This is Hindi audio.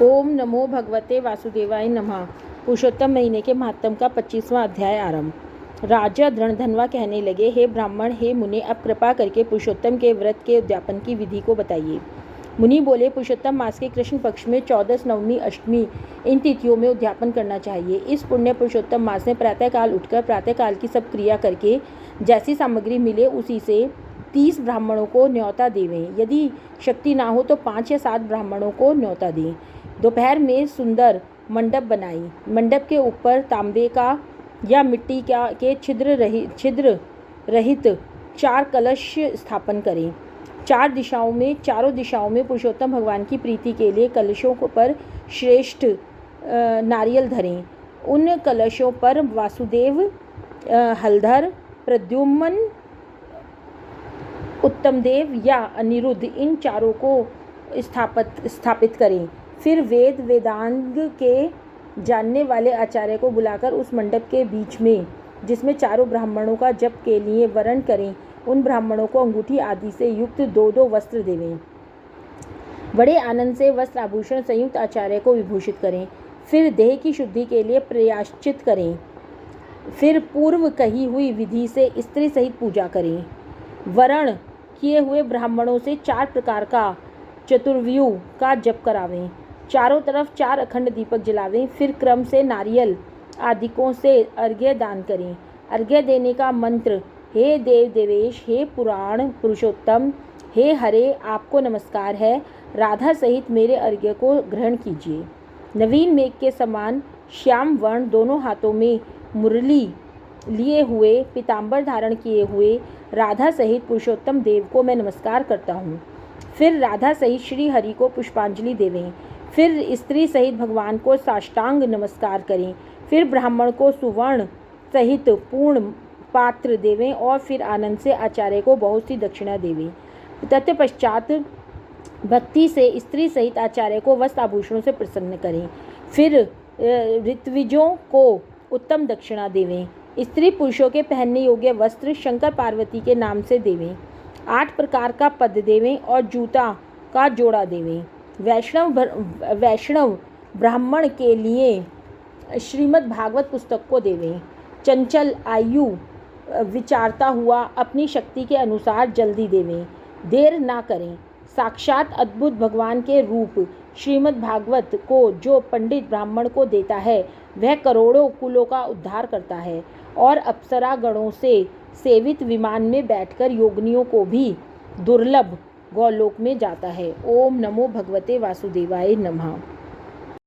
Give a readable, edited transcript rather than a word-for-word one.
ओम नमो भगवते वासुदेवाय नमः। पुरुषोत्तम महीने के महात्म का 25वां अध्याय आरंभ। राजा धनधनवा कहने लगे, हे ब्राह्मण, हे मुनि, अब कृपा करके पुरुषोत्तम के व्रत के उद्यापन की विधि को बताइए। मुनि बोले, पुरुषोत्तम मास के कृष्ण पक्ष में 14, नवमी, अष्टमी इन तिथियों में उद्यापन करना चाहिए। इस पुण्य पुरुषोत्तम मास में प्रातःकाल उठकर प्रातःकाल की सब क्रिया करके जैसी सामग्री मिले उसी से 30 ब्राह्मणों को न्योता देवें। यदि शक्ति ना हो तो 5 या 7 ब्राह्मणों को न्योता दें। दोपहर में सुंदर मंडप बनाई। मंडप के ऊपर तांबे का या मिट्टी के छिद्र रहित 4 कलश स्थापन करें। चारों दिशाओं में पुरुषोत्तम भगवान की प्रीति के लिए कलशों पर श्रेष्ठ नारियल धरें। उन कलशों पर वासुदेव, हलधर, प्रद्युम्न, उत्तमदेव या अनिरुद्ध इन चारों को स्थापित करें। फिर वेदांग के जानने वाले आचार्य को बुलाकर उस मंडप के बीच में, जिसमें चारों ब्राह्मणों का जप के लिए वरण करें, उन ब्राह्मणों को अंगूठी आदि से युक्त 2-2 वस्त्र देवें। बड़े आनंद से वस्त्र आभूषण संयुक्त आचार्य को विभूषित करें। फिर देह की शुद्धि के लिए प्रायश्चित करें। फिर पूर्व कही हुई विधि से स्त्री सहित पूजा करें। वरण किए हुए ब्राह्मणों से 4 प्रकार का चतुर्व्यूह का जप करावें। चारों तरफ 4 अखंड दीपक जलावें। फिर क्रम से नारियल आदिकों से अर्घ्य दान करें। अर्घ्य देने का मंत्र, हे देव देवेश, हे पुराण पुरुषोत्तम, हे हरे, आपको नमस्कार है। राधा सहित मेरे अर्घ्य को ग्रहण कीजिए। नवीन मेघ के समान श्याम वर्ण, दोनों हाथों में मुरली लिए हुए, पीताम्बर धारण किए हुए राधा सहित पुरुषोत्तम देव को मैं नमस्कार करता हूँ। फिर राधा सहित श्री हरि को पुष्पांजलि देवें। फिर स्त्री सहित भगवान को साष्टांग नमस्कार करें। फिर ब्राह्मण को सुवर्ण सहित पूर्ण पात्र देवें और फिर आनंद से आचार्य को बहुत सी दक्षिणा देवें। तत्पश्चात भक्ति से स्त्री सहित आचार्य को वस्त्र आभूषणों से प्रसन्न करें। फिर ऋत्विजों को उत्तम दक्षिणा देवें। स्त्री पुरुषों के पहनने योग्य वस्त्र शंकर पार्वती के नाम से देवें। 8 प्रकार का पद देवें और जूता का जोड़ा देवें। वैष्णव ब्राह्मण के लिए श्रीमद् भागवत पुस्तक को देवें। चंचल आयु विचारता हुआ अपनी शक्ति के अनुसार जल्दी देवें, देर ना करें। साक्षात अद्भुत भगवान के रूप श्रीमद् भागवत को जो पंडित ब्राह्मण को देता है वह करोड़ों कुलों का उद्धार करता है और अप्सरा गणों से सेवित विमान में बैठकर योगिनियों को भी दुर्लभ गौलोक में जाता है। ओम नमो भगवते वासुदेवाय नमः।